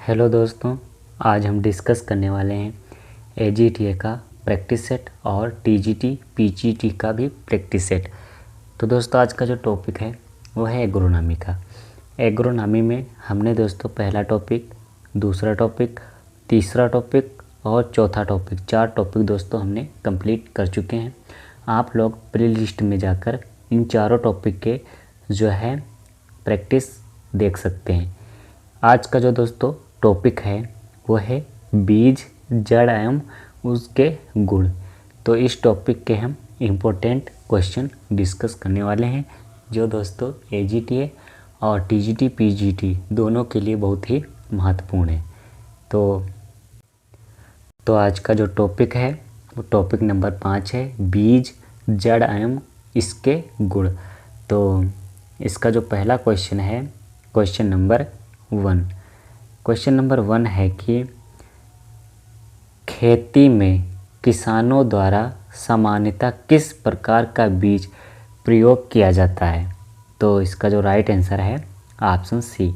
Hello दोस्तों, आज हम डिस्कस करने वाले हैं एजीटीए का प्रैक्टिस सेट और टीजीटी पीजीटी का भी प्रैक्टिस सेट। तो दोस्तों आज का जो टॉपिक है वो है एग्रोनॉमी का। एग्रोनॉमी में हमने दोस्तों पहला टॉपिक, दूसरा टॉपिक, तीसरा टॉपिक और चौथा टॉपिक, 4 टॉपिक दोस्तों हमने कंप्लीट कर चुके हैं। आप लोग प्ले लिस्ट में जाकर इन चारों टॉपिक के जो है प्रैक्टिस देख सकते हैं। आज का जो दोस्तों टॉपिक है वो है बीज, जड़ एवं उसके गुण। तो इस टॉपिक के हम इम्पोर्टेंट क्वेश्चन डिस्कस करने वाले हैं जो दोस्तों एजीटीए और टीजीटी पीजीटी दोनों के लिए बहुत ही महत्वपूर्ण है। तो आज का जो टॉपिक है वो टॉपिक नंबर 5 है बीज, जड़ एवं इसके गुण। तो इसका जो पहला क्वेश्चन है क्वेश्चन नंबर 1। क्वेश्चन नंबर 1 है कि खेती में किसानों द्वारा सामान्यतः किस प्रकार का बीज प्रयोग किया जाता है। तो इसका जो राइट आंसर है ऑप्शन सी,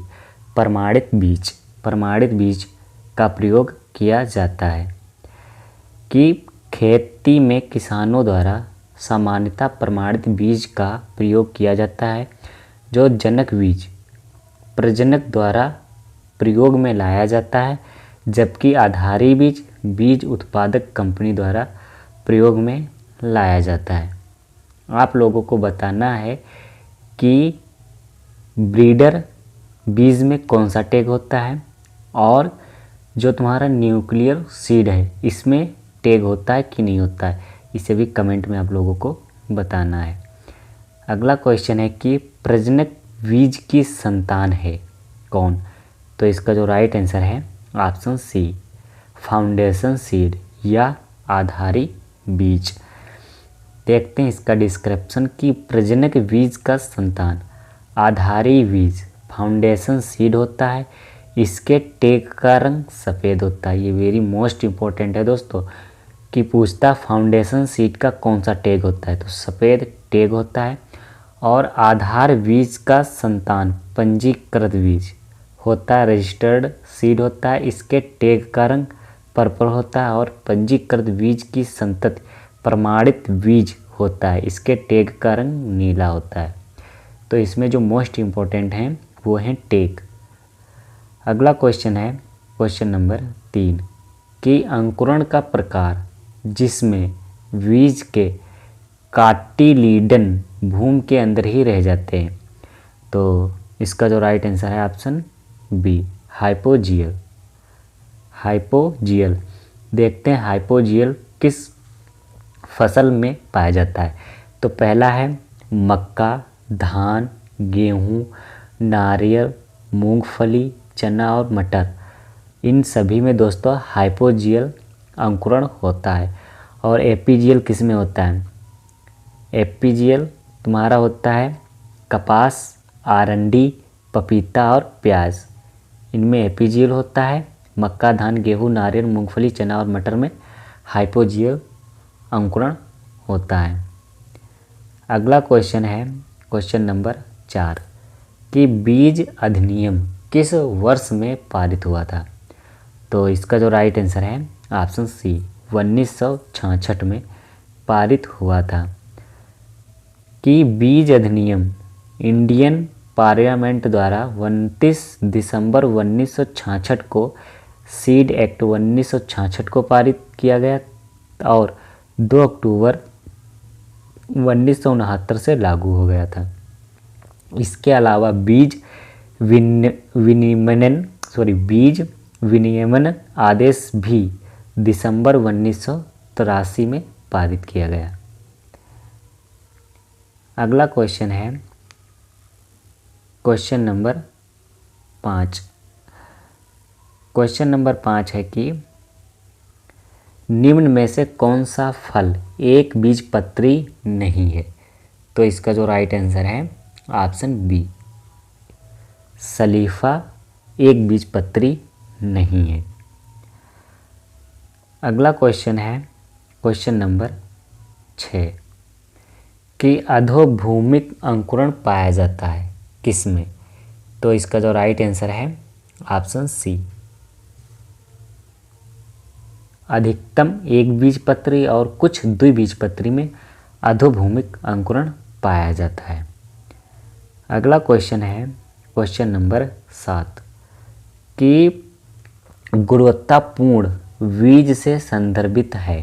प्रमाणित बीज। प्रमाणित बीज का प्रयोग किया जाता है कि खेती में किसानों द्वारा सामान्यतः प्रमाणित बीज का प्रयोग किया जाता है जो जनक बीज प्रजनक द्वारा प्रयोग में लाया जाता है, जबकि आधारी बीज बीज उत्पादक कंपनी द्वारा प्रयोग में लाया जाता है। आप लोगों को बताना है कि ब्रीडर बीज में कौन सा टैग होता है और जो तुम्हारा न्यूक्लियर सीड है इसमें टैग होता है कि नहीं होता है, इसे भी कमेंट में आप लोगों को बताना है। अगला क्वेश्चन है कि प्रजनक बीज की संतान है कौन। तो इसका जो राइट आंसर है ऑप्शन सी, फाउंडेशन सीड या आधारी बीज। देखते हैं इसका डिस्क्रिप्शन कि प्रजनक बीज का संतान आधारी बीज फाउंडेशन सीड होता है, इसके टैग का रंग सफ़ेद होता है। ये वेरी मोस्ट इम्पोर्टेंट है दोस्तों कि पूछता फाउंडेशन सीड का कौन सा टैग होता है, तो सफ़ेद टैग होता है। और आधार बीज का संतान पंजीकृत बीज होता है, रजिस्टर्ड सीड होता है, इसके टैग का रंग पर्पल होता है। और पंजीकृत बीज की संतति प्रमाणित बीज होता है, इसके टैग का रंग नीला होता है। तो इसमें जो मोस्ट इम्पोर्टेंट हैं वो हैं टैग। अगला क्वेश्चन है क्वेश्चन नंबर 3 कि अंकुरण का प्रकार जिसमें बीज के काटिलीडन भूमि के अंदर ही रह जाते हैं। तो इसका जो राइट आंसर है ऑप्शन बी, हाइपोजियल। हाइपोजियल। देखते हैं हाइपोजियल किस फसल में पाया जाता है। तो पहला है मक्का, धान, गेहूँ, नारियल, मूंगफली, चना और मटर। इन सभी में दोस्तों हाइपोजियल अंकुरण होता है। और एपीजियल किस में होता है। एपीजियल तुम्हारा होता है कपास, आरंडी, पपीता और प्याज। इनमें एपीजियल होता है। मक्का, धान, गेहूँ, नारियल, मूंगफली, चना और मटर में हाइपोजियल अंकुरण होता है। अगला क्वेश्चन है क्वेश्चन नंबर 4 कि बीज अधिनियम किस वर्ष में पारित हुआ था। तो इसका जो राइट आंसर है ऑप्शन सी, 1966 में पारित हुआ था। कि बीज अधिनियम इंडियन पार्लियामेंट द्वारा 29 दिसंबर 1966 को सीड एक्ट 1966 को पारित किया गया और 2 अक्टूबर 1969 से लागू हो गया था। इसके अलावा बीज विनियमन आदेश भी दिसंबर 1983 में पारित किया गया। अगला क्वेश्चन है क्वेश्चन नंबर 5। क्वेश्चन नंबर 5 है कि निम्न में से कौन सा फल एक बीजपत्री नहीं है। तो इसका जो राइट आंसर है ऑप्शन बी, शरीफा एक बीजपत्री नहीं है। अगला क्वेश्चन है क्वेश्चन नंबर 6 कि अधोभूमिक अंकुरण पाया जाता है किस में। तो इसका जो राइट आंसर है ऑप्शन सी, अधिकतम एक बीजपत्री और कुछ द्विबीजपत्री में अधोभूमिक अंकुरण पाया जाता है। अगला क्वेश्चन है क्वेश्चन नंबर 7 कि गुणवत्तापूर्ण बीज से संदर्भित है।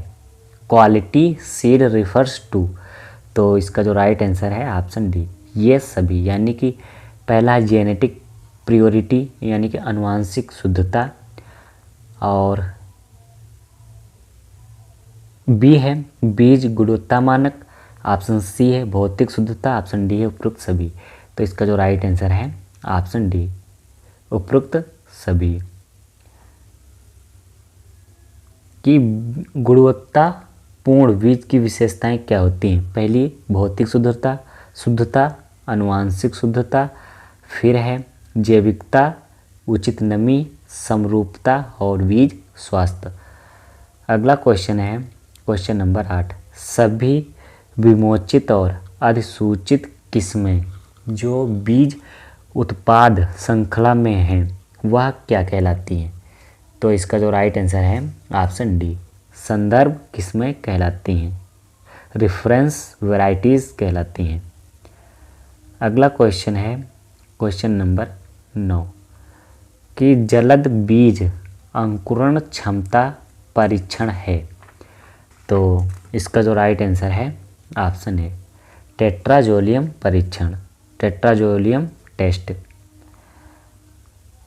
Quality seed refers to. तो इसका जो राइट आंसर है ऑप्शन डी, ये सभी, यानी कि पहला जेनेटिक प्रियोरिटी यानी कि आनुवांशिक शुद्धता, और बी है बीज गुणवत्ता मानक, ऑप्शन सी है भौतिक शुद्धता, ऑप्शन डी है उपरोक्त सभी। तो इसका जो राइट आंसर है ऑप्शन डी, उपरोक्त सभी। कि गुणवत्तापूर्ण बीज की विशेषताएं क्या होती हैं? पहली भौतिक शुद्धता, आनुवांशिक शुद्धता, फिर है जैविकता, उचित नमी, समरूपता और बीज स्वास्थ्य। अगला क्वेश्चन है क्वेश्चन नंबर 8, सभी विमोचित और अधिसूचित किस्में जो बीज उत्पाद श्रृंखला में हैं वह क्या कहलाती हैं? तो इसका जो राइट आंसर है ऑप्शन डी, संदर्भ किस्में कहलाती हैं, रेफरेंस वैरायटीज़ कहलाती हैं। अगला क्वेश्चन है क्वेश्चन नंबर 9 कि जलद बीज अंकुरण क्षमता परीक्षण है। तो इसका जो राइट आंसर है ऑप्शन है टेट्राजोलियम परीक्षण, टेट्राजोलियम टेस्ट।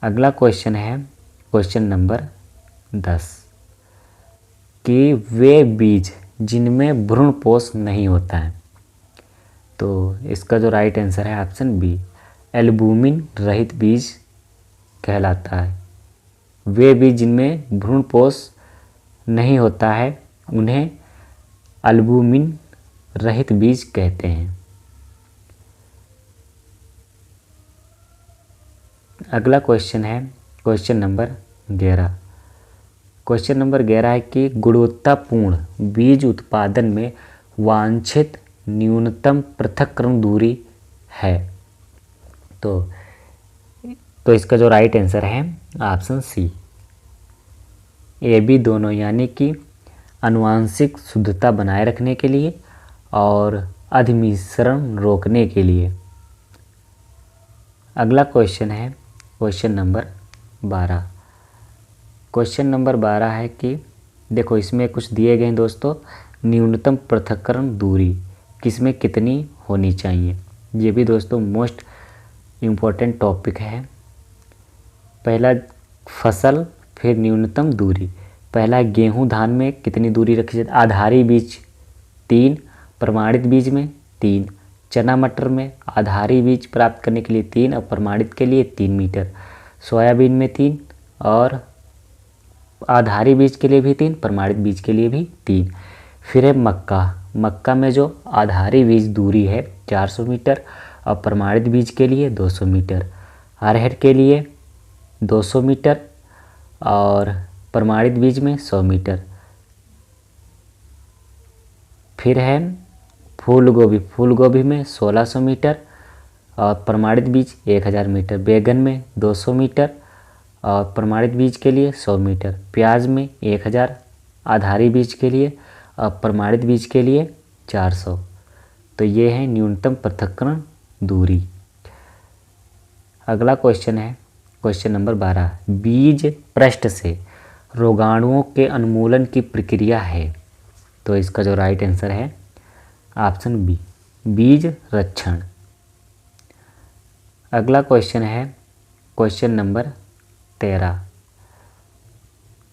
अगला क्वेश्चन है क्वेश्चन नंबर 10 कि वे बीज जिनमें भ्रूणपोष नहीं होता है। तो इसका जो राइट आंसर है ऑप्शन बी, एल्बुमिन रहित बीज कहलाता है। वे बीज जिनमें भ्रूणपोष नहीं होता है उन्हें एल्बुमिन रहित बीज कहते हैं। अगला क्वेश्चन है क्वेश्चन नंबर 11। क्वेश्चन नंबर 11 है कि गुणवत्तापूर्ण बीज उत्पादन में वांछित न्यूनतम पृथक्करण दूरी है। तो इसका जो राइट आंसर है ऑप्शन सी, ए बी दोनों, यानी कि आनुवांशिक शुद्धता बनाए रखने के लिए और अधिमिश्रण रोकने के लिए। अगला क्वेश्चन है क्वेश्चन नंबर 12। क्वेश्चन नंबर 12 है कि देखो इसमें कुछ दिए गए हैं दोस्तों, न्यूनतम पृथक्करण दूरी किसमें कितनी होनी चाहिए। ये भी दोस्तों मोस्ट इम्पोर्टेंट टॉपिक है। पहला फसल, फिर न्यूनतम दूरी। पहला गेहूं धान में कितनी दूरी रखी जाती है? आधारी बीज 3, प्रमाणित बीज में 3, चना मटर में आधारी बीज प्राप्त करने के लिए 3 और प्रमाणित के लिए 3 मीटर, सोयाबीन में 3 और आधारी बीज के लिए भी 3, प्रमाणित बीज के लिए भी 3। फिर है मक्का में जो आधारी बीज दूरी है 400 मीटर और प्रमाणित बीज के लिए 200 मीटर, अरहर के लिए 200 मीटर और प्रमाणित बीज में 100 मीटर। फिर है फूलगोभी में 1600 मीटर और प्रमाणित बीज 1000 मीटर, बैगन में 200 मीटर और प्रमाणित बीज के लिए 100 मीटर, प्याज में 1000 आधारी बीज के लिए और प्रमाणित बीज के लिए 400। तो ये है न्यूनतम पृथक्करण दूरी। अगला क्वेश्चन है क्वेश्चन नंबर 12, बीज पृष्ठ से रोगाणुओं के उन्मूलन की प्रक्रिया है। तो इसका जो राइट आंसर है ऑप्शन बी, बीज रक्षण। अगला क्वेश्चन है क्वेश्चन नंबर 13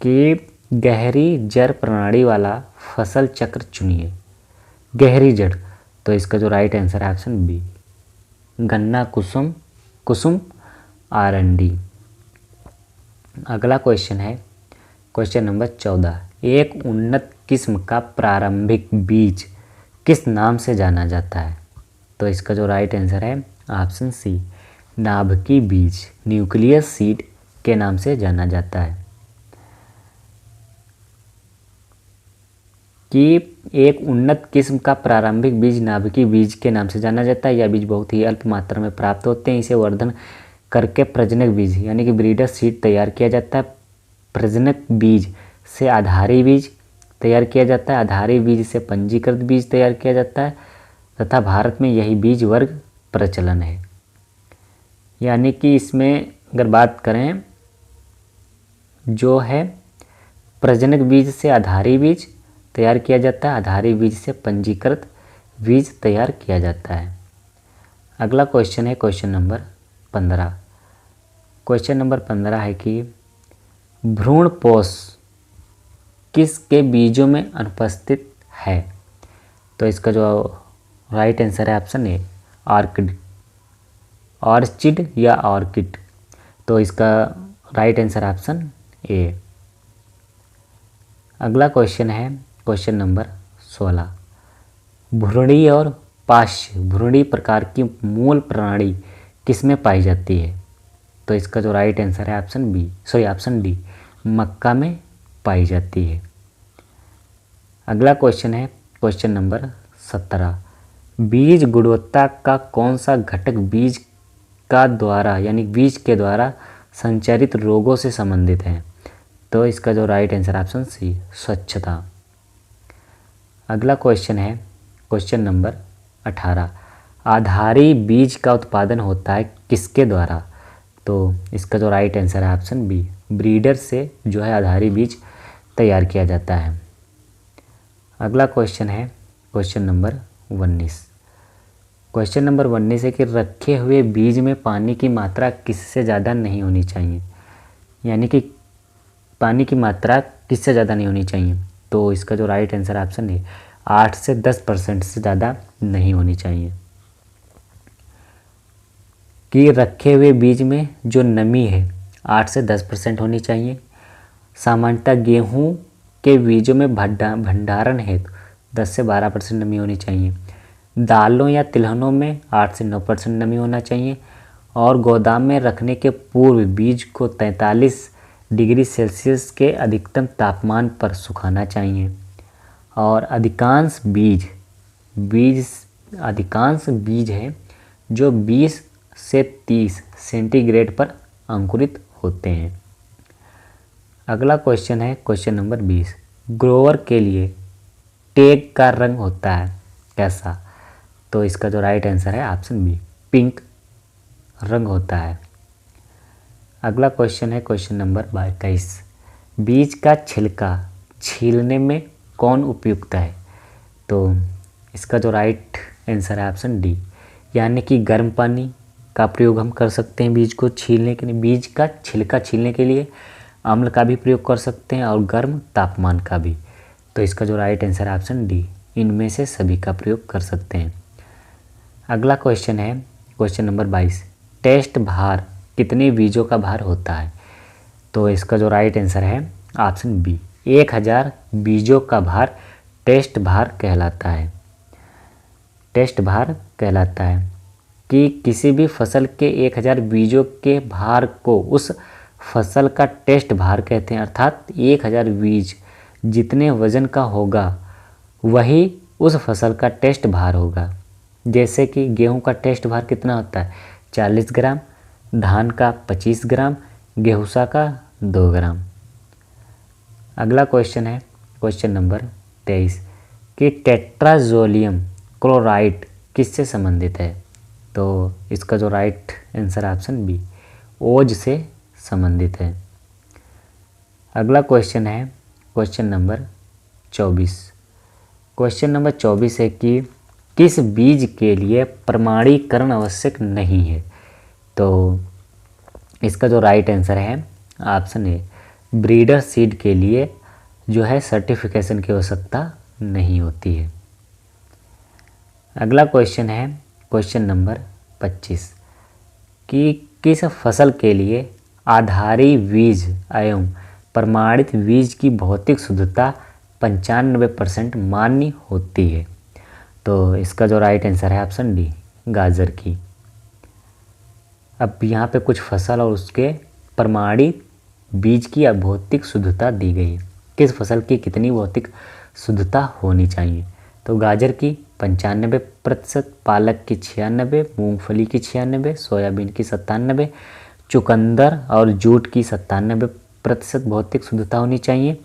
कि गहरी जड़ प्रणाली वाला फसल चक्र चुनिए। गहरी जड़, तो इसका जो राइट आंसर है ऑप्शन बी, गन्ना कुसुम आरंडी। अगला क्वेश्चन है क्वेश्चन नंबर 14, एक उन्नत किस्म का प्रारंभिक बीज किस नाम से जाना जाता है। तो इसका जो राइट आंसर है ऑप्शन सी, नाभिकीय बीज, न्यूक्लियस सीड के नाम से जाना जाता है। कि एक उन्नत किस्म का प्रारंभिक बीज नाभिकीय बीज के नाम से जाना जाता है। यह बीज बहुत ही अल्प मात्रा में प्राप्त होते हैं। इसे वर्धन करके प्रजनक बीज यानी कि ब्रीडर सीड तैयार किया जाता है। प्रजनक बीज से आधारी बीज तैयार किया जाता है, आधारी बीज से पंजीकृत बीज तैयार किया जाता है तथा भारत में यही बीज वर्ग प्रचलन है। यानी कि इसमें अगर बात करें जो है प्रजनक बीज से आधारी बीज तैयार किया जाता है, आधारी बीज से पंजीकृत बीज तैयार किया जाता है। अगला क्वेश्चन है क्वेश्चन नंबर 15। क्वेश्चन नंबर 15 है कि भ्रूणपोष किसके बीजों में अनुपस्थित है? तो इसका जो राइट आंसर है ऑप्शन ए ऑर्किड, ऑर्चिड या ऑर्किड। तो इसका राइट आंसर ऑप्शन ए। अगला क्वेश्चन है क्वेश्चन नंबर 16। भ्रूणी और पाश्य भ्रूणी प्रकार की मूल प्रणाली किसमें पाई जाती है? तो इसका जो राइट आंसर है ऑप्शन डी मक्का में पाई जाती है। अगला क्वेश्चन है क्वेश्चन नंबर 17। बीज गुणवत्ता का कौन सा घटक बीज का द्वारा यानी बीज के द्वारा संचारित रोगों से संबंधित है? तो इसका जो राइट आंसर ऑप्शन सी स्वच्छता। अगला क्वेश्चन है क्वेश्चन नंबर 18। आधारी बीज का उत्पादन होता है किसके द्वारा? तो इसका जो राइट आंसर है ऑप्शन बी ब्रीडर से जो है आधारी बीज तैयार किया जाता है। अगला क्वेश्चन है क्वेश्चन नंबर 19। क्वेश्चन नंबर 19 है कि रखे हुए बीज में पानी की मात्रा किससे ज़्यादा नहीं होनी चाहिए? यानी कि पानी की मात्रा किससे ज़्यादा नहीं होनी चाहिए? तो इसका जो राइट आंसर ऑप्शन है 8 से 10% से ज़्यादा नहीं होनी चाहिए। कि रखे हुए बीज में जो नमी है 8 से 10% होनी चाहिए। सामान्यतः गेहूं के बीजों में भंडारण हेतु 10 से 12% नमी होनी चाहिए। दालों या तिलहनों में 8 से 9% नमी होना चाहिए और गोदाम में रखने के पूर्व बीज को 43 डिग्री सेल्सियस के अधिकतम तापमान पर सुखाना चाहिए। और अधिकांश बीज हैं जो 20 से 30 सेंटीग्रेड पर अंकुरित होते हैं। अगला क्वेश्चन है क्वेश्चन नंबर 20। ग्रोवर के लिए टेग का रंग होता है कैसा? तो इसका जो राइट आंसर है ऑप्शन बी पिंक रंग होता है। अगला क्वेश्चन है क्वेश्चन नंबर 21। बीज का छिलका छीलने में कौन उपयुक्त है? तो इसका जो राइट आंसर है ऑप्शन डी यानी कि गर्म पानी का प्रयोग हम कर सकते हैं बीज को छीलने के लिए। बीज का छिलका छीलने के लिए अम्ल का भी प्रयोग कर सकते हैं और गर्म तापमान का भी। तो इसका जो राइट आंसर है ऑप्शन डी इनमें से सभी का प्रयोग कर सकते हैं। अगला क्वेश्चन है क्वेश्चन नंबर 22। टेस्ट भार कितने बीजों का भार होता है? तो इसका जो राइट आंसर है ऑप्शन बी 1000 बीजों का भार टेस्ट भार कहलाता है। टेस्ट भार कहलाता है कि किसी भी फसल के 1000 बीजों के भार को उस फसल का टेस्ट भार कहते हैं। अर्थात 1000 बीज जितने वजन का होगा वही उस फसल का टेस्ट भार होगा। जैसे कि गेहूं का टेस्ट भार कितना होता है 40 ग्राम, धान का 25 ग्राम, गेहूसा का 2 ग्राम। अगला क्वेश्चन है क्वेश्चन नंबर 23 कि टेट्राजोलियम क्लोराइड किससे संबंधित है? तो इसका जो राइट आंसर ऑप्शन बी ओज से संबंधित है। अगला क्वेश्चन है क्वेश्चन नंबर 24। क्वेश्चन नंबर 24 है कि किस बीज के लिए प्रमाणीकरण आवश्यक नहीं है? तो इसका जो राइट आंसर है ऑप्शन ए ब्रीडर सीड के लिए जो है सर्टिफिकेशन की आवश्यकता नहीं होती है। अगला क्वेश्चन है क्वेश्चन नंबर 25 कि किस फसल के लिए आधारी बीज एवं प्रमाणित बीज की भौतिक शुद्धता 95% मान्य होती है? तो इसका जो राइट आंसर है ऑप्शन डी गाजर की। अब यहाँ पे कुछ फसल और उसके प्रमाणित बीज की भौतिक शुद्धता दी गई है। किस फसल की कितनी भौतिक शुद्धता होनी चाहिए? तो गाजर की 95%, पालक की 96%, मूंगफली की 96%, सोयाबीन की 97%, चुकंदर और जूट की 97% भौतिक शुद्धता होनी चाहिए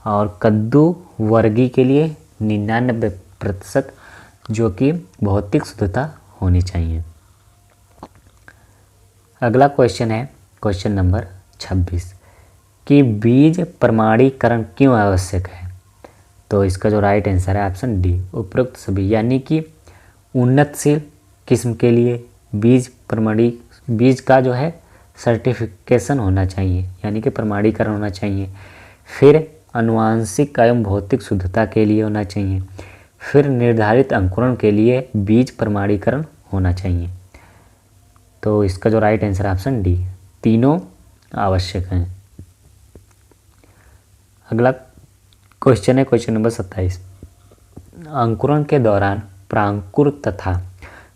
और कद्दू वर्गी के लिए 99%, जो कि भौतिक शुद्धता होनी चाहिए। अगला क्वेश्चन है क्वेश्चन नंबर 26 कि बीज प्रमाणीकरण क्यों आवश्यक है। तो इसका जो राइट आंसर है ऑप्शन डी, उपरोक्त सभी, यानी कि उन्नतशील किस्म के लिए बीज का जो है सर्टिफिकेशन होना चाहिए, यानी कि प्रमाणीकरण होना चाहिए। फिर आनुवांशिक एवं भौतिक शुद्धता के लिए होना चाहिए। फिर निर्धारित अंकुरण के लिए बीज प्रमाणीकरण होना चाहिए। तो इसका जो राइट आंसर ऑप्शन डी, तीनों आवश्यक हैं। अगला क्वेश्चन है क्वेश्चन नंबर 27, अंकुरण के दौरान प्रांकुर तथा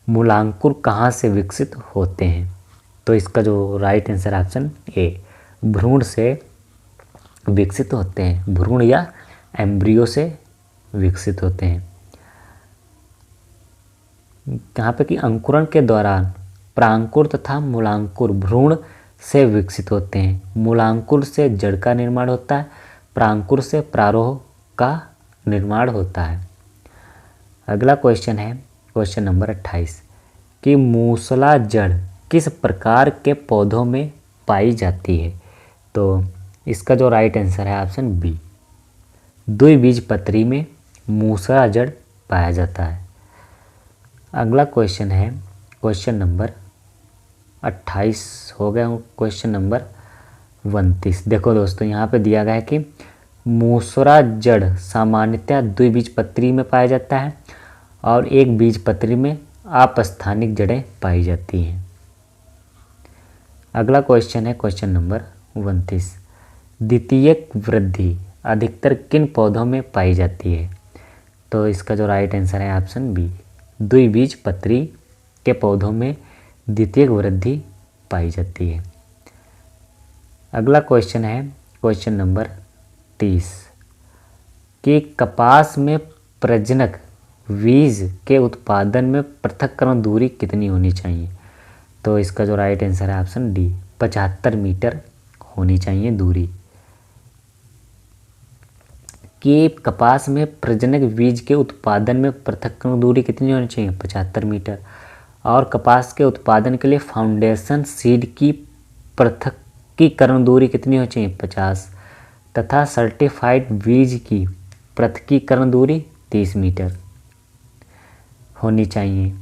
मूलांकुर कहाँ से विकसित होते हैं। तो इसका जो राइट आंसर ऑप्शन ए, भ्रूण से विकसित होते हैं, भ्रूण या एम्ब्रियो से विकसित होते हैं। यहाँ पे कि अंकुरण के दौरान प्रांकुर तथा मूलांकुर भ्रूण से विकसित होते हैं। मूलांकुर से जड़ का निर्माण होता है, प्रांकुर से प्रारोह का निर्माण होता है। अगला क्वेश्चन है क्वेश्चन नंबर 28 कि मूसला जड़ किस प्रकार के पौधों में पाई जाती है। तो इसका जो राइट आंसर है ऑप्शन बी, द्विबीजपत्री में मूसला जड़ पाया जाता है। अगला क्वेश्चन है क्वेश्चन नंबर 28 हो गया, क्वेश्चन नंबर 29। देखो दोस्तों, यहाँ पे दिया गया है कि मूसला जड़ सामान्यतः द्विबीजपत्री में पाया जाता है और एक बीजपत्री में अपस्थानिक जड़ें पाई जाती हैं। अगला क्वेश्चन है क्वेश्चन नंबर 29, द्वितीयक वृद्धि अधिकतर किन पौधों में पाई जाती है। तो इसका जो राइट आंसर है ऑप्शन बी, द्विबीजपत्री के पौधों में द्वितीयक वृद्धि पाई जाती है। अगला क्वेश्चन है क्वेश्चन नंबर 30 कि कपास में प्रजनक बीज के उत्पादन में पृथक्करण दूरी कितनी होनी चाहिए। तो इसका जो राइट आंसर है ऑप्शन डी, 75 मीटर होनी चाहिए दूरी। कि कपास में प्रजनक बीज के उत्पादन में पृथक्करण दूरी कितनी होनी चाहिए, 75 मीटर। और कपास के उत्पादन के लिए फाउंडेशन सीड की पृथक्कीकरण दूरी कितनी होनी चाहिए, 50। तथा सर्टिफाइड बीज की पृथक्कीकरण दूरी 30 मीटर होनी चाहिए।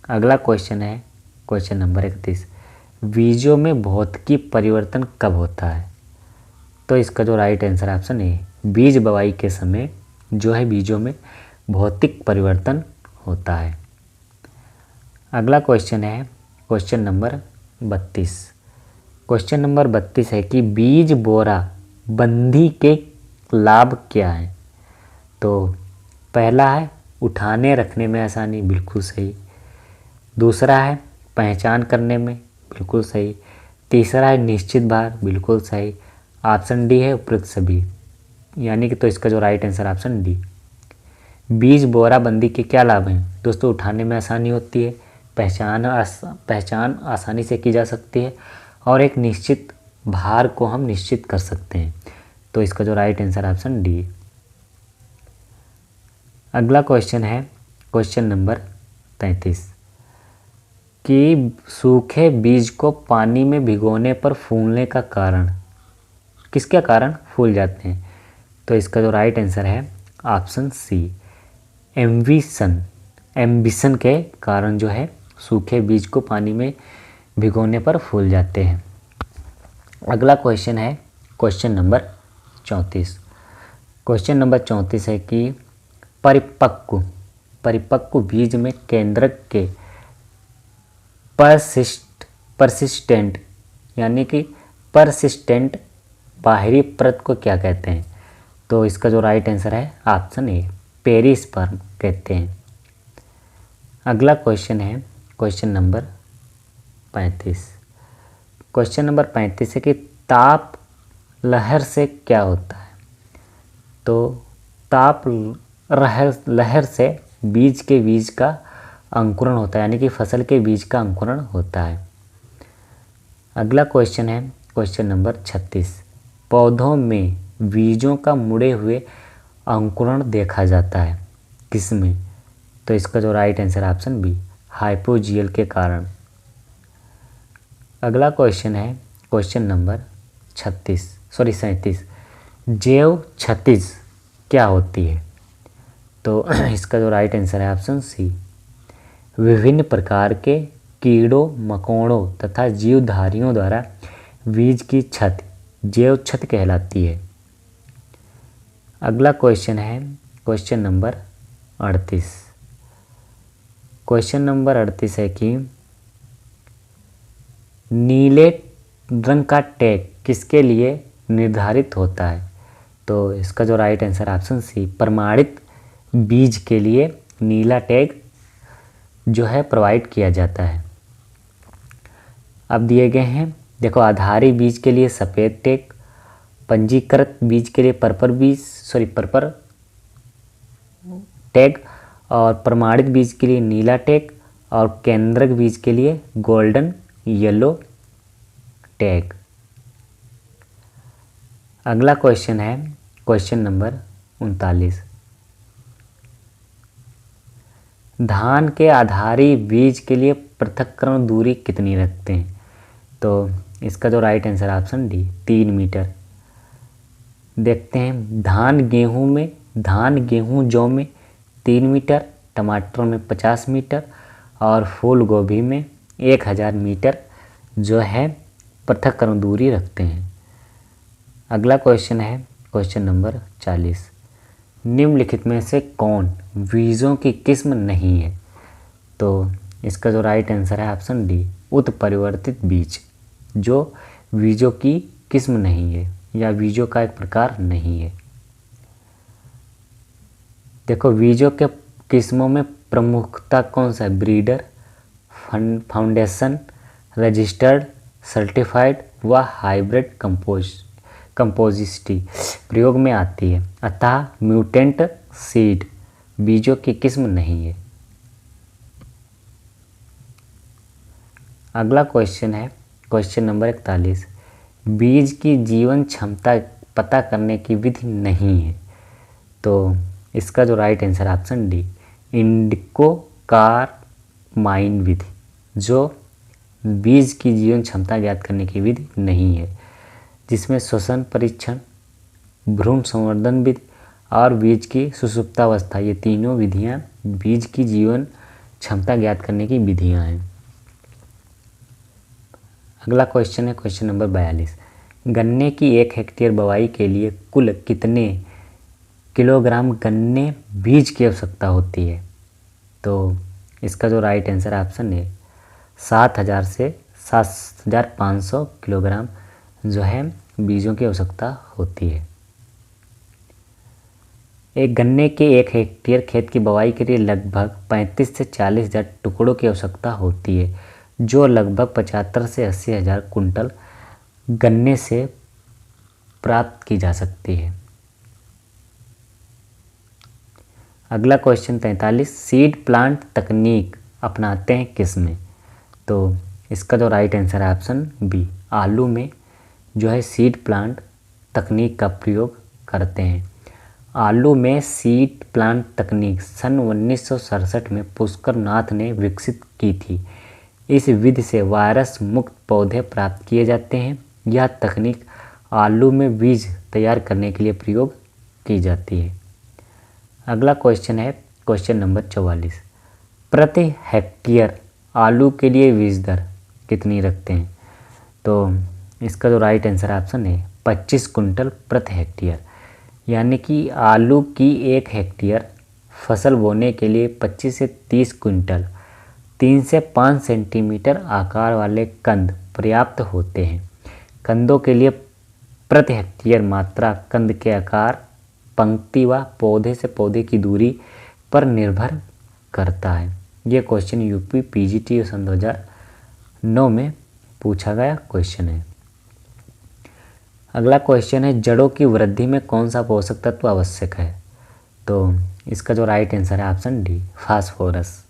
अगला क्वेश्चन है क्वेश्चन नंबर 31, बीजों में भौतिकी परिवर्तन कब होता है। तो इसका जो राइट आंसर ऑप्शन है, बीज बुवाई के समय जो है बीजों में भौतिक परिवर्तन होता है। अगला क्वेश्चन है क्वेश्चन नंबर 32। क्वेश्चन नंबर 32 है कि बीज बोरा बंदी के लाभ क्या है। तो पहला है उठाने रखने में आसानी, बिल्कुल सही। दूसरा है पहचान करने में, बिल्कुल सही। तीसरा है निश्चित भार, बिल्कुल सही। ऑप्शन डी है उपयुक्त सभी, यानी कि तो इसका जो राइट आंसर ऑप्शन डी। बीज बोरा बंदी के क्या लाभ हैं दोस्तों, उठाने में आसानी होती है, पहचान आसानी से की जा सकती है और एक निश्चित भार को हम निश्चित कर सकते हैं। तो इसका जो राइट आंसर ऑप्शन डी। अगला क्वेश्चन है क्वेश्चन नंबर 33 कि सूखे बीज को पानी में भिगोने पर फूलने का कारण, किसके कारण फूल जाते हैं। तो इसका जो राइट आंसर है ऑप्शन सी, एम्बिशन के कारण जो है सूखे बीज को पानी में भिगोने पर फूल जाते हैं। अगला क्वेश्चन है क्वेश्चन नंबर 34। क्वेश्चन नंबर 34 है कि परिपक्व बीज में केंद्रक के परसिस्टेंट यानी कि परसिस्टेंट बाहरी परत को क्या कहते हैं। तो इसका जो राइट आंसर है ऑप्शन ए, पेरिस्पर्म कहते हैं। अगला क्वेश्चन है क्वेश्चन नंबर 35। क्वेश्चन नंबर 35 है कि ताप लहर से क्या होता है। तो ताप लहर से बीज का अंकुरण होता है, यानी कि फसल के बीज का अंकुरण होता है। अगला क्वेश्चन है क्वेश्चन नंबर 36, पौधों में बीजों का मुड़े हुए अंकुरण देखा जाता है किसमें? तो इसका जो right answer option B, hypogeal के कारण। अगला क्वेश्चन है क्वेश्चन नंबर 37। जैव क्षतिज क्या होती है? तो इसका जो राइट आंसर है ऑप्शन सी, विभिन्न प्रकार के कीड़ों मकोड़ों तथा जीवधारियों द्वारा बीज की क्षति जैव क्षति कहलाती है। अगला क्वेश्चन है क्वेश्चन नंबर 38। क्वेश्चन नंबर 38 है कि नीले रंग का टैग किसके लिए निर्धारित होता है? तो इसका जो राइट आंसर ऑप्शन सी, प्रमाणित बीज के लिए नीला टैग जो है प्रोवाइड किया जाता है। अब दिए गए हैं, देखो, आधारी बीज के लिए सफ़ेद टैग, पंजीकृत बीज के लिए पर्पल टैग, और प्रमाणित बीज के लिए नीला टैग, और केंद्रक बीज के लिए गोल्डन येलो टैग। अगला क्वेश्चन है क्वेश्चन नंबर 39। धान के आधारी बीज के लिए पृथक्करण दूरी कितनी रखते हैं? तो इसका जो right answer option D, 3 metre. देखते हैं, धान गेहूं जौ में 3 मीटर, टमाटर में 50 मीटर और फूल गोभी में 1000 मीटर जो है पृथक्करण दूरी रखते हैं। अगला क्वेश्चन है क्वेश्चन नंबर 40। निम्नलिखित में से कौन बीजों की किस्म नहीं है? तो इसका जो राइट आंसर है ऑप्शन डी, उत्परिवर्तित बीज, जो बीजों की किस्म नहीं है या बीजों का एक प्रकार नहीं है। देखो, बीजों के किस्मों में प्रमुखता कौन सा है? ब्रीडर, फाउंडेशन, रजिस्टर्ड, सर्टिफाइड व हाइब्रिड कंपोजिस्टी प्रयोग में आती है। अतः म्यूटेंट सीड बीजों की किस्म नहीं है। अगला क्वेश्चन है क्वेश्चन नंबर 41। बीज की जीवन क्षमता पता करने की विधि नहीं है। तो इसका जो राइट आंसर ऑप्शन डी, इंडिको कारमाइन विधि, जो बीज की जीवन क्षमता ज्ञात करने की विधि नहीं है, जिसमें श्वसन परीक्षण, भ्रूण संवर्धन विधि और बीज की सुषुप्तावस्था, ये तीनों विधियां बीज की जीवन क्षमता ज्ञात करने की विधियां हैं। अगला क्वेश्चन है क्वेश्चन नंबर 42। गन्ने की 1 हेक्टेयर बुवाई के लिए कुल कितने किलोग्राम गन्ने बीज की आवश्यकता होती है? तो इसका जो राइट आंसर ऑप्शन है 7000 से 7500 किलोग्राम जो है बीजों की आवश्यकता होती है। एक गन्ने के 1 हेक्टेयर खेत की बुवाई के लिए लगभग 35 से 40 हज़ार टुकड़ों की आवश्यकता होती है, जो लगभग 75 से 80 हज़ार कुंटल गन्ने से प्राप्त की जा सकती है। अगला क्वेश्चन 43। सीड प्लांट तकनीक अपनाते हैं किसमें? तो इसका जो राइट आंसर है ऑप्शन बी, आलू में जो है सीड प्लांट तकनीक का प्रयोग करते हैं। आलू में सीड प्लांट तकनीक सन 1967 में पुष्कर नाथ ने विकसित की थी। इस विधि से वायरस मुक्त पौधे प्राप्त किए जाते हैं। यह तकनीक आलू में बीज तैयार करने के लिए प्रयोग की जाती है। अगला क्वेश्चन है क्वेश्चन नंबर 44। प्रति हेक्टेयर आलू के लिए बीज दर कितनी रखते हैं? तो इसका जो राइट आंसर ऑप्शन है 25 कुंटल प्रति हेक्टेयर, यानी कि आलू की 1 हेक्टेयर फसल बोने के लिए 25 से 30 कुंटल 3 से 5 सेंटीमीटर आकार वाले कंद पर्याप्त होते हैं। कंदों के लिए प्रति हेक्टेयर मात्रा कंद के आकार, पंक्ति व पौधे से पौधे की दूरी पर निर्भर करता है। ये क्वेश्चन यूपी पीजीटी सन 2009 में पूछा गया क्वेश्चन है। अगला क्वेश्चन है, जड़ों की वृद्धि में कौन सा पोषक तत्व आवश्यक है? तो इसका जो राइट आंसर है ऑप्शन डी, फास्फोरस।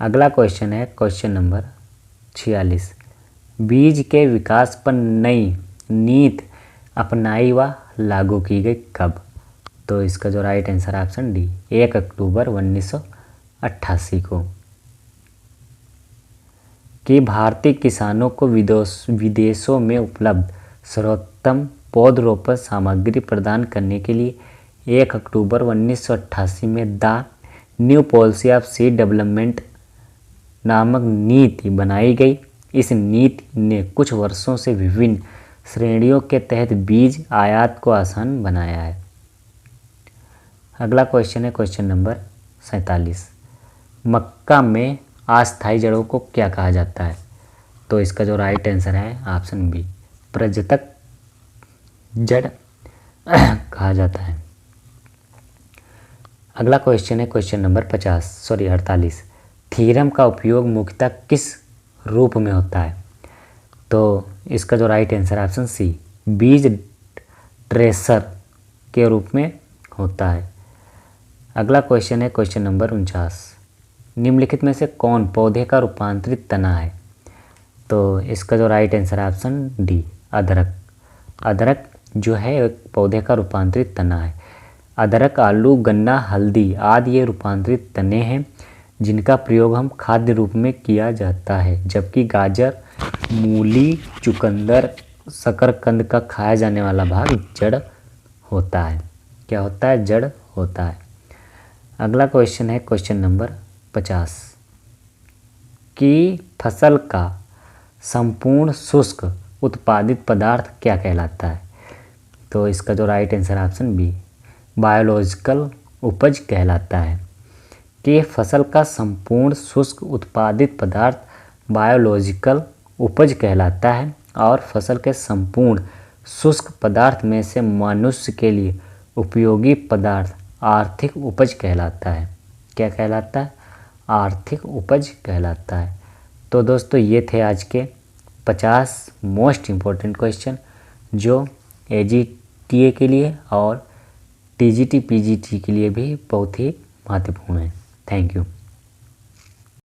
अगला क्वेश्चन है क्वेश्चन नंबर 46। बीज के विकास पर नई नीति अपनाई व लागू की गई कब? तो इसका जो राइट आंसर ऑप्शन डी 1 अक्टूबर 1988 को। कि भारतीय किसानों को विदेशों में उपलब्ध सर्वोत्तम पौधरोपण सामग्री प्रदान करने के लिए 1 अक्टूबर 1988 में the new policy of seed development नामक नीति बनाई गई। इस नीति ने कुछ वर्षों से विभिन्न श्रेणियों के तहत बीज आयात को आसान बनाया है। अगला क्वेश्चन है क्वेश्चन नंबर 47। मक्का में अस्थायी जड़ों को क्या कहा जाता है? तो इसका जो राइट आंसर है ऑप्शन बी प्रजतक जड़ कहा जाता है। अगला क्वेश्चन है क्वेश्चन नंबर 48। थ्योरम का उपयोग मुख्यतः किस रूप में होता है? तो इसका जो राइट आंसर ऑप्शन सी बीज ट्रेसर के रूप में होता है। अगला क्वेश्चन है क्वेश्चन नंबर 49। निम्नलिखित में से कौन पौधे का रूपांतरित तना है? तो इसका जो राइट आंसर है ऑप्शन डी अदरक। अदरक जो है एक पौधे का रूपांतरित तना है। अदरक, आलू, गन्ना, हल्दी आदि ये रूपांतरित तने हैं जिनका प्रयोग हम खाद्य रूप में किया जाता है, जबकि गाजर, मूली, चुकंदर, शकरकंद का खाया जाने वाला भाग जड़ होता है। क्या होता है? जड़ होता है। अगला क्वेश्चन है क्वेश्चन नंबर 50 कि फसल का संपूर्ण शुष्क उत्पादित पदार्थ क्या कहलाता है? तो इसका जो right answer option B biological उपज कहलाता है। कि फसल का संपूर्ण शुष्क उत्पादित पदार्थ बायोलॉजिकल उपज कहलाता है और फसल के संपूर्ण शुष्क पदार्थ में से मनुष्य के लिए उपयोगी पदार्थ आर्थिक उपज कहलाता है। क्या कहलाता है? आर्थिक उपज कहलाता है। तो दोस्तों ये थे आज के 50 मोस्ट इम्पोर्टेंट क्वेश्चन जो AGTA के लिए और TGT PGT के लिए भी बहुत ही महत्वपूर्ण है। Thank you.